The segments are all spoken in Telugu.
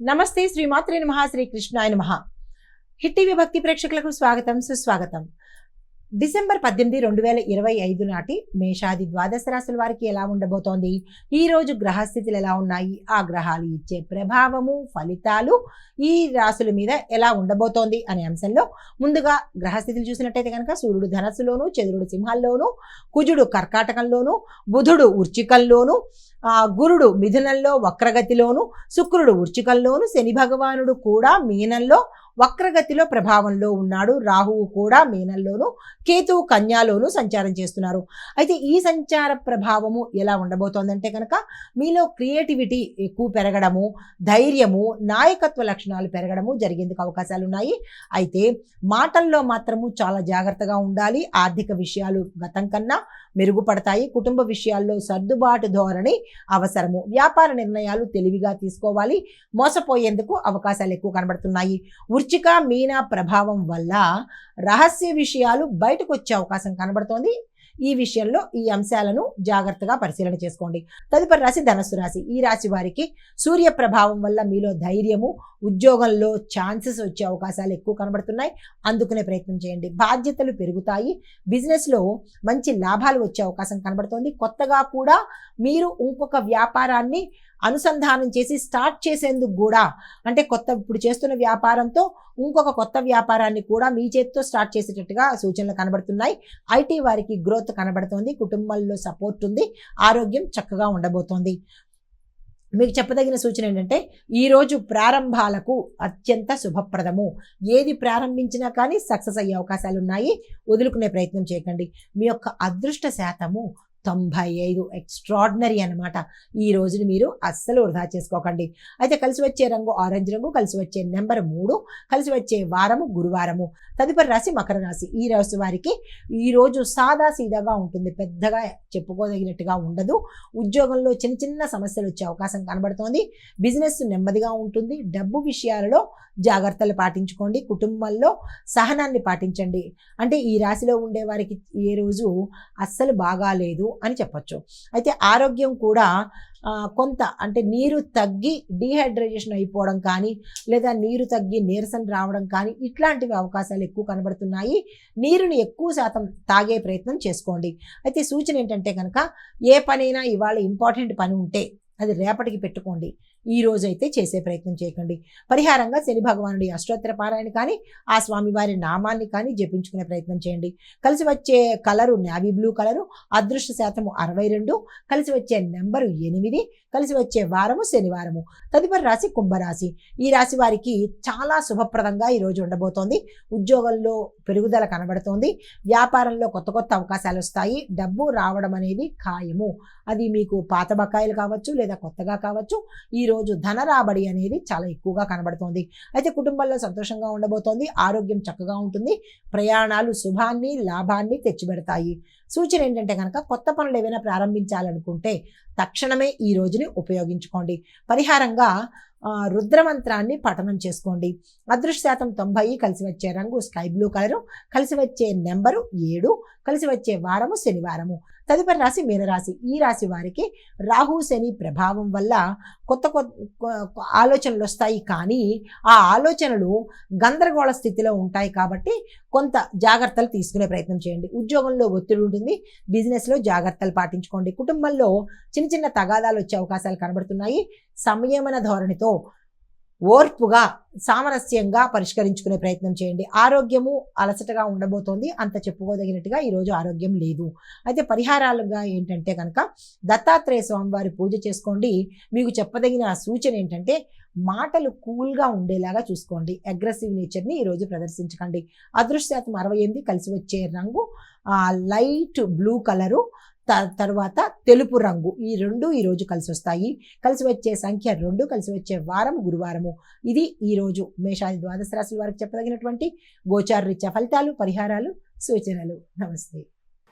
నమస్తే శ్రీమాత్రే నమః శ్రీ కృష్ణాయ నమః. హిట్ టీవీ భక్తి ప్రేక్షకులకు స్వాగతం సుస్వాగతం. డిసెంబర్ 18, 2025 నాటి మేషాది ద్వాదశ రాశుల వారికి ఎలా ఉండబోతోంది, ఈ రోజు గ్రహస్థితులు ఎలా ఉన్నాయి, ఆ గ్రహాలు ఇచ్చే ప్రభావము ఫలితాలు ఈ రాశుల మీద ఎలా ఉండబోతోంది అనే అంశంలో ముందుగా గ్రహస్థితులు చూసినట్టయితే కనుక సూర్యుడు ధనస్సులోను, చంద్రుడు సింహాల్లోను, కుజుడు కర్కాటకంలోను, బుధుడు వృశ్చికంలోను, గురుడు మిథునంలో వక్రగతిలోను, శుక్రుడు వృశ్చికంలోను, శని భగవానుడు కూడా మీనంలో వక్రగతిలో ప్రభావంలో ఉన్నాడు. రాహువు కూడా మీనంలోను, కేతువు కన్యాలోను సంచారం చేస్తున్నారు. అయితే ఈ సంచార ప్రభావము ఎలా ఉండబోతోందంటే కనుక మీలో క్రియేటివిటీ ఎక్కువ పెరగడము, ధైర్యము, నాయకత్వ లక్షణాలు పెరగడము జరిగేందుకు అవకాశాలు ఉన్నాయి. అయితే మాటల్లో మాత్రము చాలా జాగ్రత్తగా ఉండాలి. ఆర్థిక విషయాలు గతం కన్నా మెరుగుపడతాయి. కుటుంబ విషయాల్లో సర్దుబాటు ధోరణి అవసరము. వ్యాపార నిర్ణయాలు తెలివిగా తీసుకోవాలి. మోసపోయేందుకు అవకాశాలు ఎక్కువ కనబడుతున్నాయి. వృశ్చిక మీన ప్రభావం వల్ల రహస్య విషయాలు బయటకు వచ్చే అవకాశం కనబడుతోంది. ఈ విషయంలో ఈ అంశాలను జాగ్రత్తగా పరిశీలన చేసుకోండి. తదుపరి రాశి ధనస్సు రాశి. ఈ రాశి వారికి సూర్య ప్రభావం వల్ల మీలో ధైర్యము, ఉద్యోగంలో ఛాన్సెస్ వచ్చే అవకాశాలు ఎక్కువ కనబడుతున్నాయి. అందుకునే ప్రయత్నం చేయండి. బాధ్యతలు పెరుగుతాయి. బిజినెస్లో మంచి లాభాలు వచ్చే అవకాశం కనబడుతోంది. కొత్తగా కూడా మీరు ఇంకొక వ్యాపారాన్ని అనుసంధానం చేసి స్టార్ట్ చేసేందుకు కూడా, అంటే ఇప్పుడు చేస్తున్న వ్యాపారంతో ఇంకొక కొత్త వ్యాపారాన్ని కూడా మీ చేతితో స్టార్ట్ చేసేటట్టుగా సూచనలు కనబడుతున్నాయి. ఐటీ వారికి గ్రోత్ కనబడుతోంది. కుటుంబంలో సపోర్ట్ ఉంది. ఆరోగ్యం చక్కగా ఉండబోతోంది. మీకు చెప్పదగిన సూచన ఏంటంటే ఈరోజు ప్రారంభాలకు అత్యంత శుభప్రదము. ఏది ప్రారంభించినా కానీ సక్సెస్ అయ్యే అవకాశాలు ఉన్నాయి. వదులుకునే ప్రయత్నం చేయకండి. మీ యొక్క అదృష్ట శాతము 95. ఎక్స్ట్రాడినరీ అనమాట. ఈ రోజుని మీరు అస్సలు వృధా చేసుకోకండి. అయితే కలిసి వచ్చే రంగు ఆరెంజ్ రంగు, కలిసి వచ్చే నెంబర్ 3, కలిసి వచ్చే వారము గురువారము. తదుపరి రాశి మకర రాశి. ఈ రాశి వారికి ఈరోజు సాదా సీదాగా ఉంటుంది. పెద్దగా చెప్పుకోదగినట్టుగా ఉండదు. ఉద్యోగంలో చిన్న చిన్న సమస్యలు వచ్చే అవకాశం కనబడుతోంది. బిజినెస్ నెమ్మదిగా ఉంటుంది. డబ్బు విషయాలలో జాగ్రత్తలు పాటించుకోండి. కుటుంబంలో సహనాన్ని పాటించండి. అంటే ఈ రాశిలో ఉండే వారికి ఏ రోజు అస్సలు బాగాలేదు అని చెప్పచ్చు. అయితే ఆరోగ్యం కూడా కొంత, అంటే నీరు తగ్గి డీహైడ్రేషన్ అయిపోవడం కానీ, లేదా నీరు తగ్గి నీరసం రావడం కానీ, ఇట్లాంటివి అవకాశాలు ఎక్కువ కనబడుతున్నాయి. నీరుని ఎక్కువ శాతం తాగే ప్రయత్నం చేసుకోండి. అయితే సూచన ఏంటంటే కనుక ఏ పనైనా ఇవాళ ఇంపార్టెంట్ పని ఉంటే అది రేపటికి పెట్టుకోండి. ఈ రోజు అయితే చేసే ప్రయత్నం చేయకండి. పరిహారంగా శని భగవానుడి అష్టోత్తర పారాయణ కానీ, ఆ స్వామివారి నామాన్ని కానీ జపించుకునే ప్రయత్నం చేయండి. కలిసి వచ్చే కలరు నేవీ బ్లూ కలరు. అదృష్ట శాతము 62. కలిసి వచ్చే నెంబరు 8. కలిసి వచ్చే వారము శనివారము. తదుపరి రాశి కుంభరాశి. ఈ రాశి వారికి చాలా శుభప్రదంగా ఈరోజు ఉండబోతోంది. ఉద్యోగంలో పెరుగుదల కనబడుతోంది. వ్యాపారంలో కొత్త కొత్త అవకాశాలు వస్తాయి. డబ్బు రావడం అనేది ఖాయము. అది మీకు పాత బకాయిలు కావచ్చు, లేదా కొత్తగా కావచ్చు. ఈరోజు ధన రాబడి అనేది చాలా ఎక్కువగా కనబడుతోంది. అయితే కుటుంబంలో సంతోషంగా ఉండబోతోంది. ఆరోగ్యం చక్కగా ఉంటుంది. ప్రయాణాలు శుభాన్ని లాభాన్ని తెచ్చిపెడతాయి. సూచన ఏంటంటే కనుక కొత్త పనులు ఏవైనా ప్రారంభించాలనుకుంటే తక్షణమే ఈ రోజుని ఉపయోగించుకోండి. పరిహారంగా రుద్రమంత్రాన్ని పఠనం చేసుకోండి. అదృష్ట శాతం 90. కలిసి వచ్చే రంగు స్కై బ్లూ కలరు. కలిసి వచ్చే నెంబరు 7. కలిసి వచ్చే వారము శనివారము. తదుపరి రాశి మీనరాశి. ఈ రాశి వారికి రాహు శని ప్రభావం వల్ల కొత్త ఆలోచనలు వస్తాయి. కానీ ఆ ఆలోచనలు గందరగోళ స్థితిలో ఉంటాయి. కాబట్టి కొంత జాగ్రత్తలు తీసుకునే ప్రయత్నం చేయండి. ఉద్యోగంలో ఒత్తిడి ఉంటుంది. బిజినెస్లో జాగ్రత్తలు పాటించుకోండి. కుటుంబంలో చిన్న చిన్న తగాదాలు వచ్చే అవకాశాలు కనబడుతున్నాయి. సంయమన ధోరణితో ఓర్పుగా సామరస్యంగా పరిష్కరించుకునే ప్రయత్నం చేయండి. ఆరోగ్యము అలసటగా ఉండబోతోంది. అంత చెప్పుకోదగినట్టుగా ఈరోజు ఆరోగ్యం లేదు. అయితే పరిహారాలుగా ఏంటంటే కనుక దత్తాత్రేయ స్వామివారి పూజ చేసుకోండి. మీకు చెప్పదగిన సూచన ఏంటంటే మాటలు కూల్గా ఉండేలాగా చూసుకోండి. అగ్రెసివ్ నేచర్ని ఈరోజు ప్రదర్శించకండి. అదృష్ట శాతం 68. కలిసి వచ్చే రంగు లైట్ బ్లూ కలరు, తర్వాత తెలుపు రంగు. ఈ రెండు ఈరోజు కలిసి వస్తాయి. కలిసి వచ్చే సంఖ్య 2. కలిసి వచ్చే వారం గురువారము. ఇది ఈరోజు మేషాది ద్వాదశ రాశుల వారికి చెప్పదగినటువంటి గోచార రీత్యా ఫలితాలు, పరిహారాలు, సూచనలు. నమస్తే.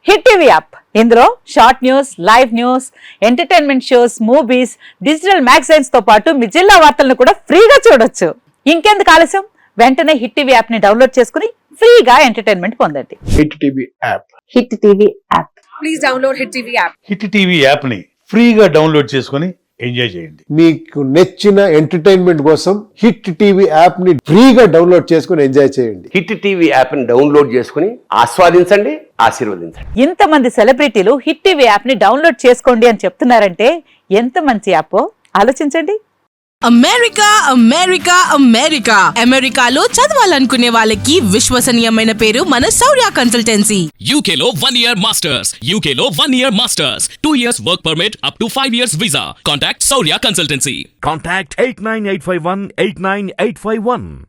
హిట్ టీవీ యాప్, ఇందులో short news, live news, entertainment shows, movies, digital magazines తో పాటు మీ జిల్లా వార్తలను కూడా ఫ్రీగా చూడొచ్చు. ఇంకెందుకు ఆలస్యం, వెంటనే హిట్ టీవీ యాప్ ని డౌన్లోడ్ చేసుకుని ఫ్రీగా ఎంటర్టైన్మెంట్ పొందండి. Hit TV app. Hit TV app. Please download Hit TV app. Hit TV యాప్ని ఫ్రీగా డౌన్లోడ్ చేసుకొని ఎంజాయ్ చేయండి. మీకు నచ్చిన ఎంటర్టైన్మెంట్ కోసం హిట్ టీవీ యాప్ ని ఫ్రీగా డౌన్లోడ్ చేసుకుని ఎంజాయ్ చేయండి. హిట్ టీవీ యాప్ని డౌన్లోడ్ చేసుకుని ఆస్వాదించండి, ఆశీర్వదించండి. ఇంతమంది సెలబ్రిటీలు హిట్ టీవీ యాప్ ని డౌన్లోడ్ చేసుకోండి అని చెప్తున్నారంటే ఎంత మంచి యాప్ ఆలోచించండి. అమెరికా అమెరికా అమెరికా అమెరికాలో చదవాలనుకునే వాళ్ళకి విశ్వసనీయమైన పేరు మన శౌర్య consultancy. UK Law 1 Year Masters. UK Law 1 Year Masters. 2 years work permit up to 5 years visa. Contact Saurya Consultancy. Contact 89851 89851.